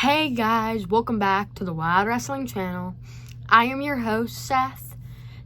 Hey guys, welcome back to the Wild Wrestling Channel. I am your host, Seth.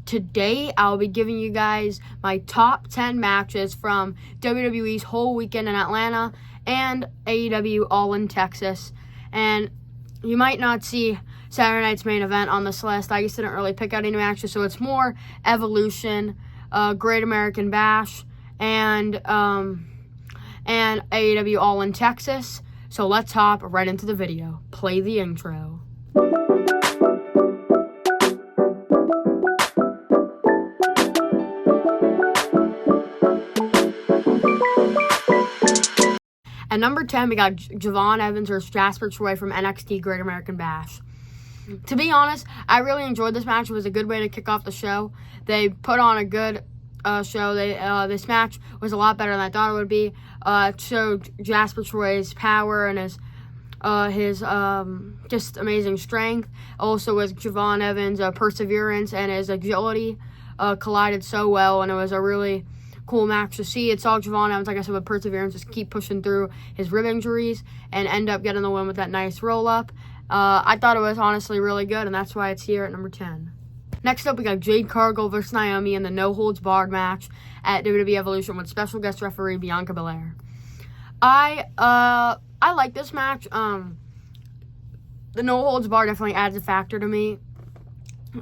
Today, I'll be giving you guys my top 10 matches from WWE's whole weekend in Atlanta and AEW all in Texas. And you might not see Saturday night's main event on this list. I just didn't really pick out any matches, so it's more Evolution, Great American Bash, and AEW all in Texas. So let's hop right into the video. Play the intro. At number 10, we got Javon Evans versus Jasper Troy from NXT Great American Bash. To be honest, I really enjoyed this match. It was a good way to kick off the show. They put on a good show. This match was a lot better than I thought it would be. It showed Jasper Troy's power and his just amazing strength. Also, with Javon Evans' perseverance and his agility collided so well, and it was a really cool match to see. It saw Javon Evans, like I said, with perseverance, just keep pushing through his rib injuries and end up getting the win with that nice roll-up. I thought it was honestly really good, and that's why it's here at number 10. Next up, we got Jade Cargill versus Naomi in the no-holds-barred match at WWE Evolution with special guest referee Bianca Belair. I like this match. The no-holds-barred definitely adds a factor to me.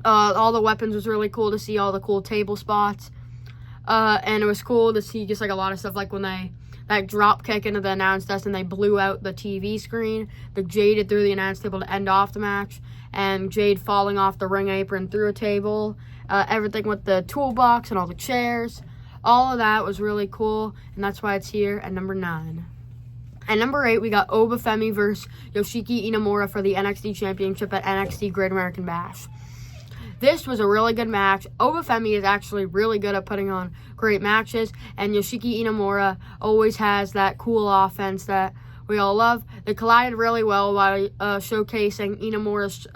All the weapons was really cool to see, all the cool table spots. And it was cool to see just like a lot of stuff, like when that drop kick into the announce desk and they blew out the TV screen. The Jade through the announce table to end off the match. And Jade falling off the ring apron through a table. Everything with the toolbox and all the chairs. All of that was really cool, and that's why it's here at number 9. At number 8, we got Obafemi versus Yoshiki Inamura for the NXT Championship at NXT Great American Bash. This was a really good match. Obafemi is actually really good at putting on great matches, and Yoshiki Inamura always has that cool offense that we all love. They collided really well by showcasing Inamura's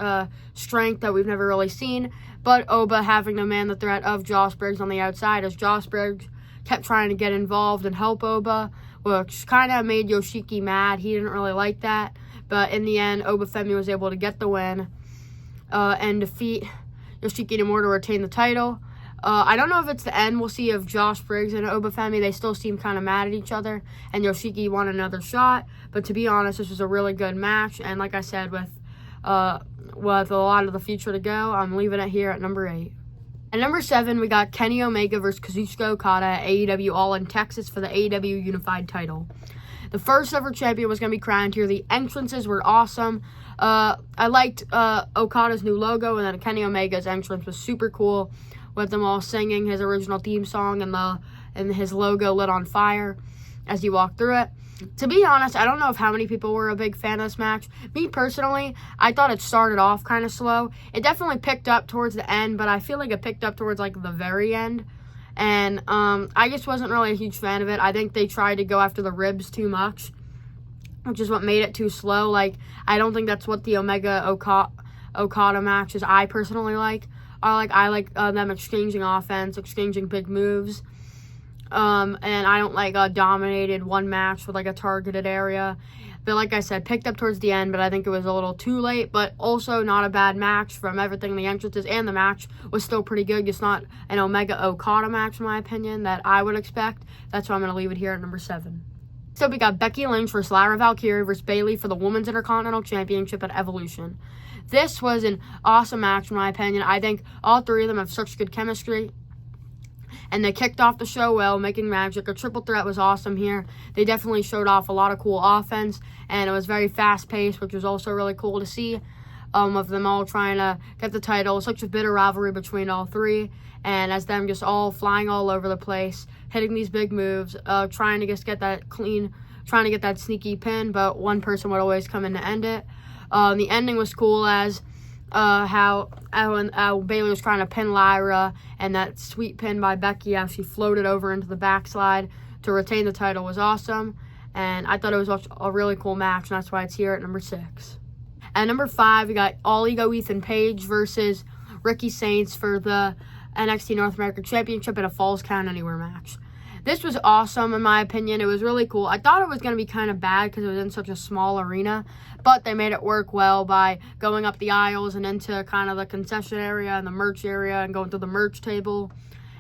strength that we've never really seen, but Oba having to man the threat of Josh Briggs on the outside, as Josh Briggs kept trying to get involved and help Oba, which kind of made Yoshiki mad. He didn't really like that, but in the end, Obafemi was able to get the win and defeat Yoshiki Inamura to retain the title. I don't know if it's the end. We'll see if Josh Briggs and Obafemi, they still seem kind of mad at each other, and Yoshiki won another shot. But to be honest, this was a really good match, and like I said, with a lot of the future to go, I'm leaving it here at number 8. At number 7, we got Kenny Omega versus Kazuchika Okada at AEW All in Texas for the AEW Unified title. The first ever champion was going to be crowned here. The entrances were awesome. I liked Okada's new logo, and then Kenny Omega's entrance was super cool, with them all singing his original theme song and his logo lit on fire as he walked through it. To be honest, I don't know how many people were a big fan of this match. Me personally, I thought it started off kind of slow. It definitely picked up towards the end, but I feel like it picked up towards like the very end. And I just wasn't really a huge fan of it. I think they tried to go after the ribs too much, which is what made it too slow. Like, I don't think that's what the Omega Okada matches I personally like. I like them exchanging offense, exchanging big moves. And I don't like a dominated one match with like a targeted area. But like I said, picked up towards the end, but I think it was a little too late. But also not a bad match from everything. The entrances and the match was still pretty good. It's not an Omega Okada match, in my opinion, that I would expect. That's why I'm going to leave it here at number 7. So we got Becky Lynch versus Lyra Valkyria versus Bayley for the Women's Intercontinental Championship at Evolution. This was an awesome match, in my opinion. I think all three of them have such good chemistry, and they kicked off the show well, making magic. A triple threat was awesome here. They definitely showed off a lot of cool offense, and it was very fast-paced, which was also really cool to see, of them all trying to get the title. Such a bitter rivalry between all three, and as them just all flying all over the place, hitting these big moves, trying to just get that clean, trying to get that sneaky pin, but one person would always come in to end it. The ending was cool, as how Bayley was trying to pin Lyra, and that sweet pin by Becky, how she floated over into the backslide to retain the title, was awesome. And I thought it was a really cool match, and that's why it's here at number 6. At number 5, we got All Ego Ethan Page versus Ricky Saints for the NXT North American Championship in a Falls Count Anywhere match. This was awesome, in my opinion. It was really cool. I thought it was going to be kind of bad because it was in such a small arena, but they made it work well by going up the aisles and into kind of the concession area and the merch area and going to the merch table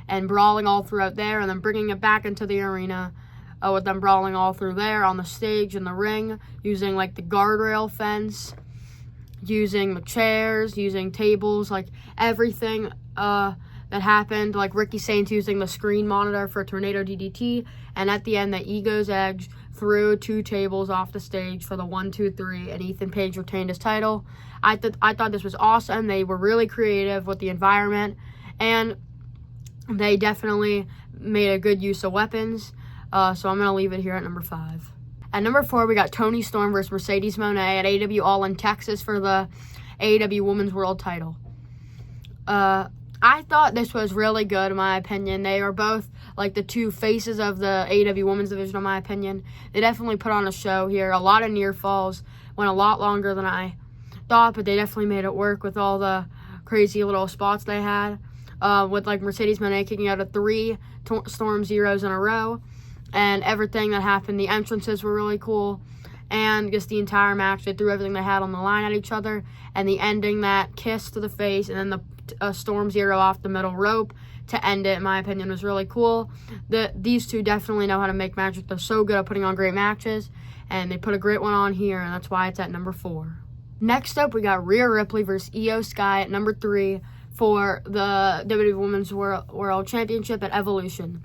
and brawling all throughout there, and then bringing it back into the arena with them brawling all through there on the stage in the ring, using like the guardrail fence, using the chairs, using tables, like everything that happened, like Ricky Saints using the screen monitor for Tornado DDT, and at the end, the Ego's Edge threw 2 tables off the stage for the 1, 2, 3, and Ethan Page retained his title. I thought this was awesome. They were really creative with the environment, and they definitely made a good use of weapons. So I'm going to leave it here at number 5. At number 4, we got Toni Storm versus Mercedes Moné at AEW All in Texas for the AEW Women's World Title. I thought this was really good, in my opinion. They are both like the 2 faces of the AEW Women's Division, in my opinion. They definitely put on a show here. A lot of near falls. Went a lot longer than I thought, but they definitely made it work with all the crazy little spots they had. With like Mercedes Moné kicking out of 3 Storm Zeros in a row. And everything that happened. The entrances were really cool. And just the entire match, they threw everything they had on the line at each other. And the ending, that kiss to the face, and then the Storm Zero off the middle rope to end it, in my opinion, was really cool. These 2 definitely know how to make matches. They're so good at putting on great matches. And they put a great one on here, and that's why it's at number 4. Next up, we got Rhea Ripley versus Io Sky at number 3 for the WWE Women's World Championship at Evolution.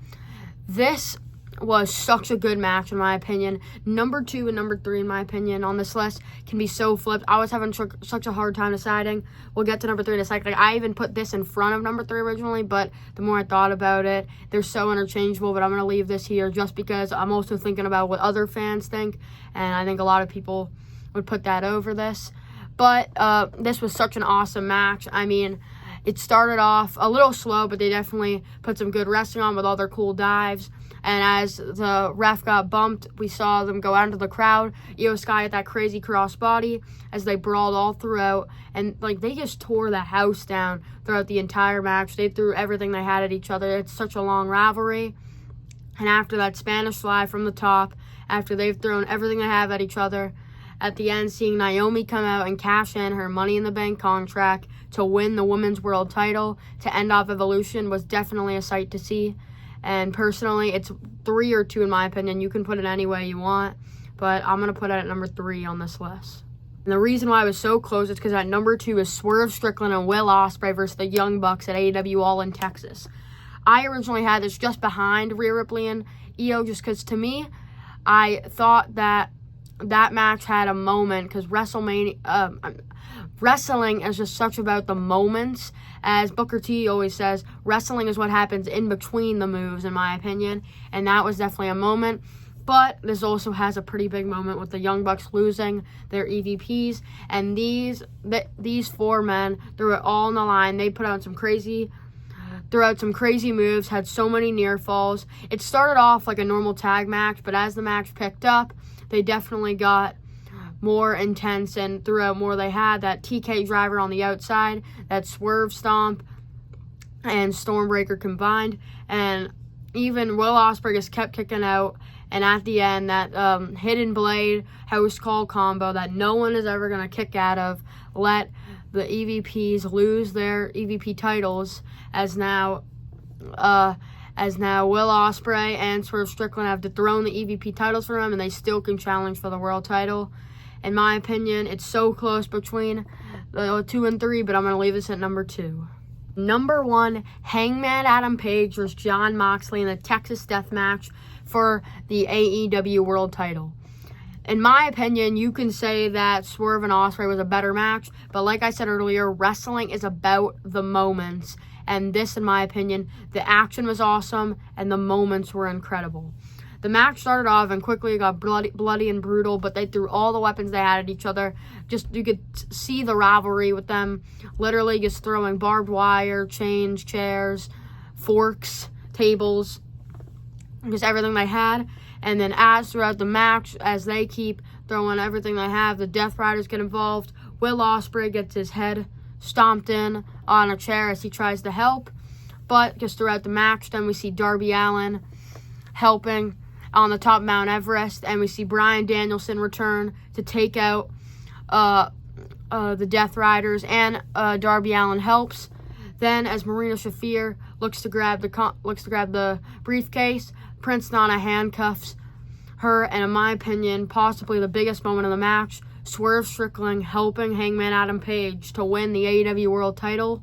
This was such a good match, in my opinion. Number 2 and number 3, in my opinion, on this list can be so flipped. I was having such a hard time deciding. We'll get to number 3 in a second. Like, I even put this in front of number 3 originally, but the more I thought about it, they're so interchangeable, but I'm going to leave this here just because I'm also thinking about what other fans think, and I think a lot of people would put that over this. But this was such an awesome match. I mean, it started off a little slow, but they definitely put some good wrestling on with all their cool dives. And as the ref got bumped, we saw them go out into the crowd. Io Sky at that crazy crossbody as they brawled all throughout. And, like, they just tore the house down throughout the entire match. They threw everything they had at each other. It's such a long rivalry. And after that Spanish fly from the top, after they've thrown everything they have at each other, at the end, seeing Naomi come out and cash in her Money in the Bank contract to win the Women's World Title to end off Evolution was definitely a sight to see. And personally, it's 3 or 2 in my opinion. You can put it any way you want, but I'm going to put it at number 3 on this list. And the reason why I was so close is because at number 2 is Swerve Strickland and Will Ospreay versus the Young Bucks at AEW All in Texas. I originally had this just behind Rhea Ripley and Io just because, to me, I thought that match had a moment because wrestling is just such about the moments. As Booker T always says, wrestling is what happens in between the moves, in my opinion. And that was definitely a moment. But this also has a pretty big moment with the Young Bucks losing their EVPs. And these 4 men threw it all on the line. They put out some crazy moves, had so many near falls. It started off like a normal tag match, but as the match picked up, they definitely got more intense and threw out more. They had that TK driver on the outside, that swerve stomp, and Stormbreaker combined. And even Will Ospreay just kept kicking out. And at the end, that hidden blade house call combo that no one is ever going to kick out of let the EVPs lose their EVP titles as now Will Ospreay and Swerve Strickland have dethroned the EVP titles for them, and they still can challenge for the world title. In my opinion, it's so close between 2 and 3, but I'm going to leave this at number 2. Number 1, Hangman Adam Page versus Jon Moxley in the Texas Death Match for the AEW World Title. In my opinion, you can say that Swerve and Ospreay was a better match, but like I said earlier, wrestling is about the moments. And this, in my opinion, the action was awesome and the moments were incredible. The match started off and quickly got bloody and brutal, but they threw all the weapons they had at each other. Just, you could see the rivalry with them literally just throwing barbed wire, chains, chairs, forks, tables, just everything they had. And then as throughout the match, as they keep throwing everything they have, the Death Riders get involved. Will Ospreay gets his head stomped in on a chair as he tries to help. But just throughout the match, then we see Darby Allin helping on the top of Mount Everest, and we see Bryan Danielson return to take out the Death Riders, and Darby Allin helps. Then, as Marina Shafir looks to grab the briefcase, Prince Nana handcuffs her, and in my opinion, possibly the biggest moment of the match, Swerve Strickland helping Hangman Adam Page to win the AEW World title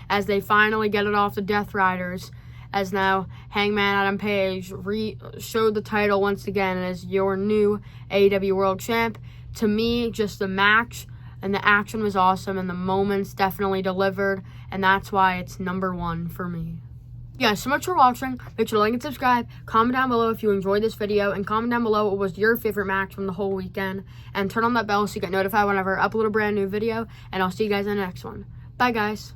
as they finally get it off the Death Riders, as now Hangman Adam Page showed the title once again as your new AEW World Champ. To me, just the match and the action was awesome, and the moments definitely delivered, and that's why it's number 1 for me. Yeah, so much for watching. Make sure to like and subscribe. Comment down below if you enjoyed this video, and comment down below what was your favorite match from the whole weekend. And turn on that bell so you get notified whenever I upload a brand new video, and I'll see you guys in the next one. Bye, guys.